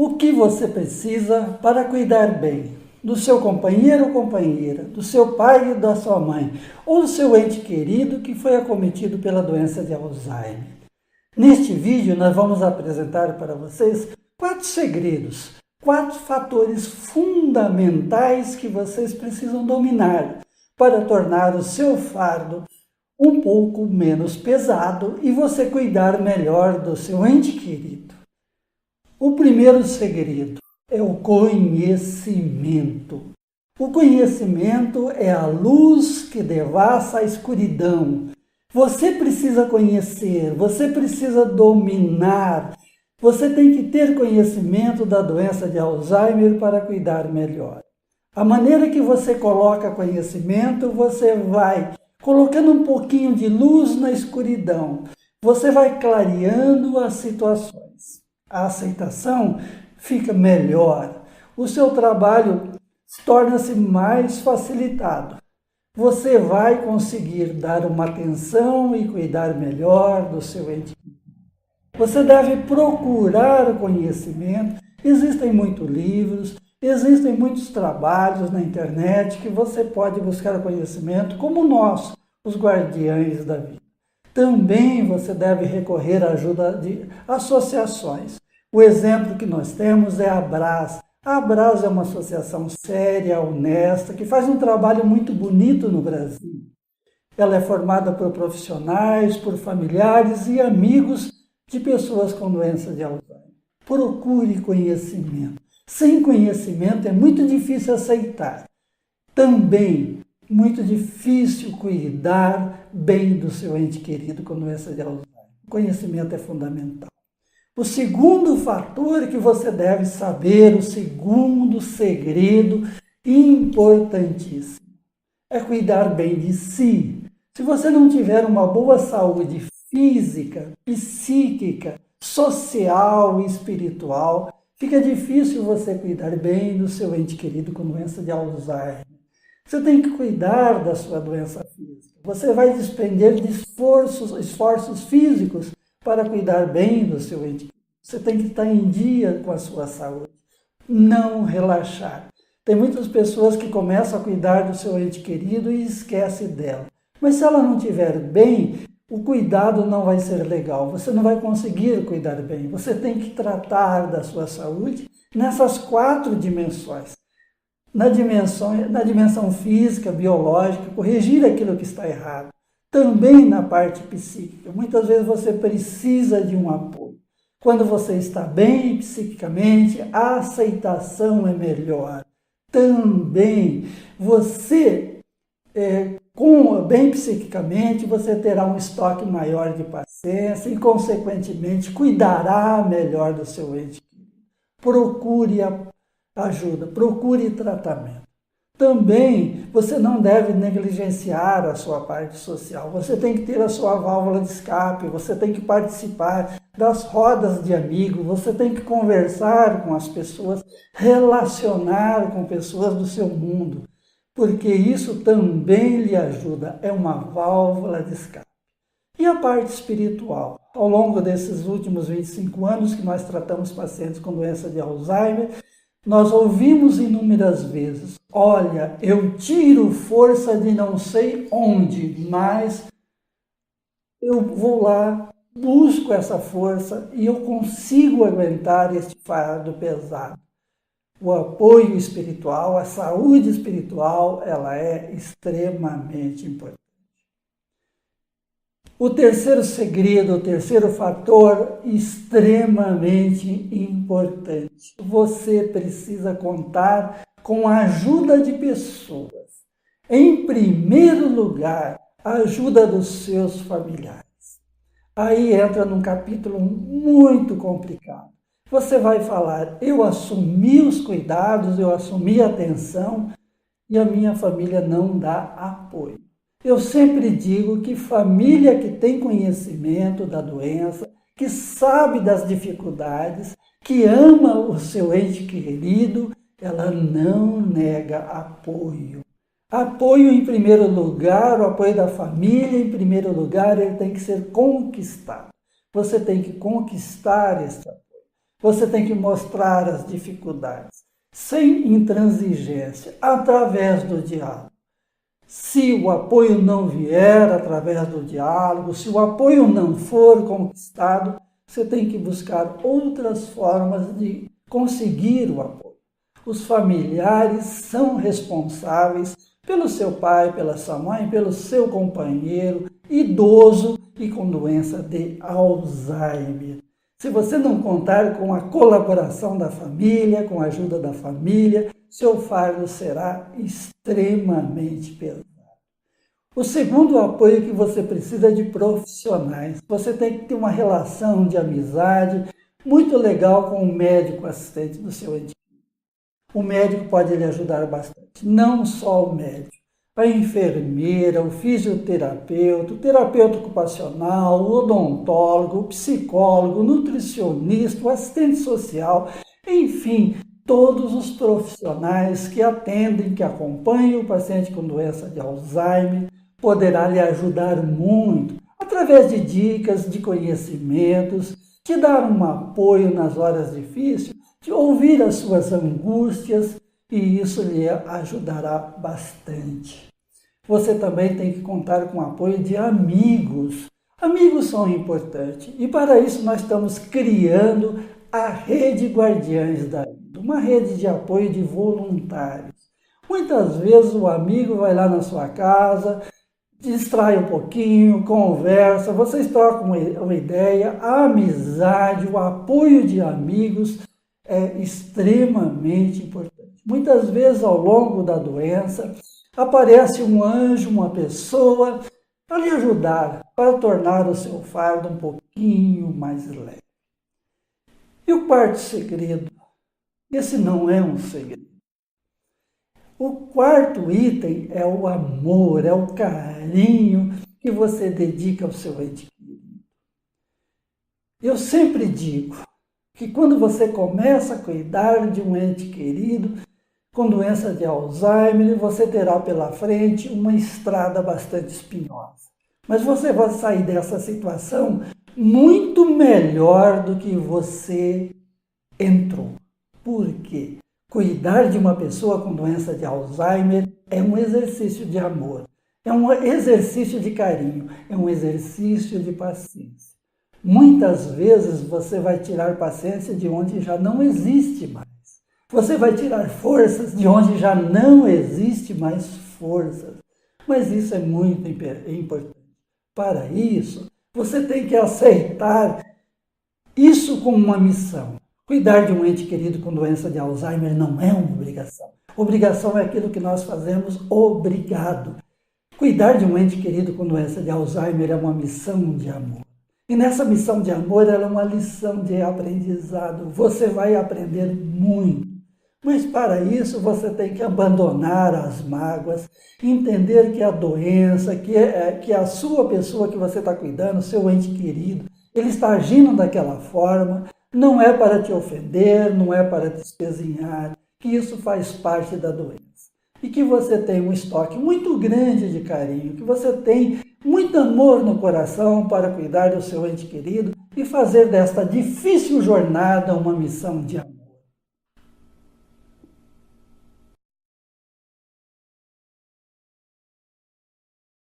O que você precisa para cuidar bem do seu companheiro ou companheira, do seu pai e da sua mãe, ou do seu ente querido que foi acometido pela doença de Alzheimer. Neste vídeo, nós vamos apresentar para vocês 4 segredos, 4 fatores fundamentais que vocês precisam dominar para tornar o seu fardo um pouco menos pesado e você cuidar melhor do seu ente querido. O primeiro segredo é o conhecimento. O conhecimento é a luz que devassa a escuridão. Você precisa conhecer, você precisa dominar, você tem que ter conhecimento da doença de Alzheimer para cuidar melhor. A maneira que você coloca conhecimento, você vai colocando um pouquinho de luz na escuridão. Você vai clareando as situações. A aceitação fica melhor. O seu trabalho torna-se mais facilitado. Você vai conseguir dar uma atenção e cuidar melhor do seu ente. Você deve procurar o conhecimento. Existem muitos livros, existem muitos trabalhos na internet que você pode buscar conhecimento, como nós, os guardiães da vida. Também você deve recorrer à ajuda de associações. O exemplo que nós temos é a Abraz. A Abraz é uma associação séria, honesta, que faz um trabalho muito bonito no Brasil. Ela é formada por profissionais, por familiares e amigos de pessoas com doença de Alzheimer. Procure conhecimento. Sem conhecimento é muito difícil aceitar. Também muito difícil cuidar bem do seu ente querido com doença de Alzheimer. O conhecimento é fundamental. O segundo fator que você deve saber, o segundo segredo importantíssimo, é cuidar bem de si. Se você não tiver uma boa saúde física, psíquica, social e espiritual, fica difícil você cuidar bem do seu ente querido com doença de Alzheimer. Você tem que cuidar da sua doença física. Você vai despender de esforços físicos para cuidar bem do seu ente querido. Você tem que estar em dia com a sua saúde. Não relaxar. Tem muitas pessoas que começam a cuidar do seu ente querido e esquecem dela. Mas se ela não estiver bem, o cuidado não vai ser legal. Você não vai conseguir cuidar bem. Você tem que tratar da sua saúde nessas 4 dimensões. Na dimensão física, biológica, corrigir aquilo que está errado. Também na parte psíquica. Muitas vezes você precisa de um apoio. Quando você está bem psiquicamente, a aceitação é melhor. Também você, bem psiquicamente, você terá um estoque maior de paciência e, consequentemente, cuidará melhor do seu ente querido. Procure ajuda, procure tratamento. Também você não deve negligenciar a sua parte social. Você tem que ter a sua válvula de escape, você tem que participar das rodas de amigos, você tem que conversar com as pessoas, relacionar com pessoas do seu mundo, porque isso também lhe ajuda, é uma válvula de escape. E a parte espiritual? Ao longo desses últimos 25 anos que nós tratamos pacientes com doença de Alzheimer, nós ouvimos inúmeras vezes, olha, eu tiro força de não sei onde, mas eu vou lá, busco essa força e eu consigo aguentar este fardo pesado. O apoio espiritual, a saúde espiritual, ela é extremamente importante. O terceiro segredo, o terceiro fator extremamente importante. Você precisa contar com a ajuda de pessoas. Em primeiro lugar, a ajuda dos seus familiares. Aí entra num capítulo muito complicado. Você vai falar, eu assumi os cuidados, eu assumi a atenção e a minha família não dá apoio. Eu sempre digo que família que tem conhecimento da doença, que sabe das dificuldades, que ama o seu ente querido, ela não nega apoio. Apoio em primeiro lugar, o apoio da família em primeiro lugar, ele tem que ser conquistado. Você tem que conquistar esse apoio. Você tem que mostrar as dificuldades, sem intransigência, através do diálogo. Se o apoio não vier através do diálogo, se o apoio não for conquistado, você tem que buscar outras formas de conseguir o apoio. Os familiares são responsáveis pelo seu pai, pela sua mãe, pelo seu companheiro idoso e com doença de Alzheimer. Se você não contar com a colaboração da família, com a ajuda da família, seu fardo será extremamente pesado. O segundo apoio que você precisa é de profissionais. Você tem que ter uma relação de amizade muito legal com o médico assistente do seu ente. O médico pode lhe ajudar bastante, não só o médico. A enfermeira, o fisioterapeuta, o terapeuta ocupacional, o odontólogo, o psicólogo, o nutricionista, o assistente social, enfim, todos os profissionais que atendem, que acompanham o paciente com doença de Alzheimer, poderá lhe ajudar muito, através de dicas, de conhecimentos, te dar um apoio nas horas difíceis, de ouvir as suas angústias, e isso lhe ajudará bastante. Você também tem que contar com o apoio de amigos. Amigos são importantes, e para isso nós estamos criando a Rede Guardiães da Vida, uma rede de apoio de voluntários. Muitas vezes o amigo vai lá na sua casa, distrai um pouquinho, conversa, vocês trocam uma ideia, a amizade, o apoio de amigos é extremamente importante. Muitas vezes ao longo da doença aparece um anjo, uma pessoa para lhe ajudar, para tornar o seu fardo um pouquinho mais leve. E o quarto segredo, esse não é um segredo. O quarto item é o amor, é o carinho que você dedica ao seu ente querido. Eu sempre digo que quando você começa a cuidar de um ente querido com doença de Alzheimer, você terá pela frente uma estrada bastante espinhosa. Mas você vai sair dessa situação muito melhor do que você entrou. Por quê? Cuidar de uma pessoa com doença de Alzheimer é um exercício de amor, é um exercício de carinho, é um exercício de paciência. Muitas vezes você vai tirar paciência de onde já não existe mais. Você vai tirar forças de onde já não existe mais forças. Mas isso é muito importante. Para isso, você tem que aceitar isso como uma missão. Cuidar de um ente querido com doença de Alzheimer não é uma obrigação. Obrigação é aquilo que nós fazemos obrigado. Cuidar de um ente querido com doença de Alzheimer é uma missão de amor. E nessa missão de amor, ela é uma lição de aprendizado. Você vai aprender muito. Mas para isso você tem que abandonar as mágoas, entender que a doença, que a sua pessoa que você está cuidando, seu ente querido, ele está agindo daquela forma, não é para te ofender, não é para te espezinhar, que isso faz parte da doença. E que você tem um estoque muito grande de carinho, que você tem muito amor no coração para cuidar do seu ente querido e fazer desta difícil jornada uma missão de amor.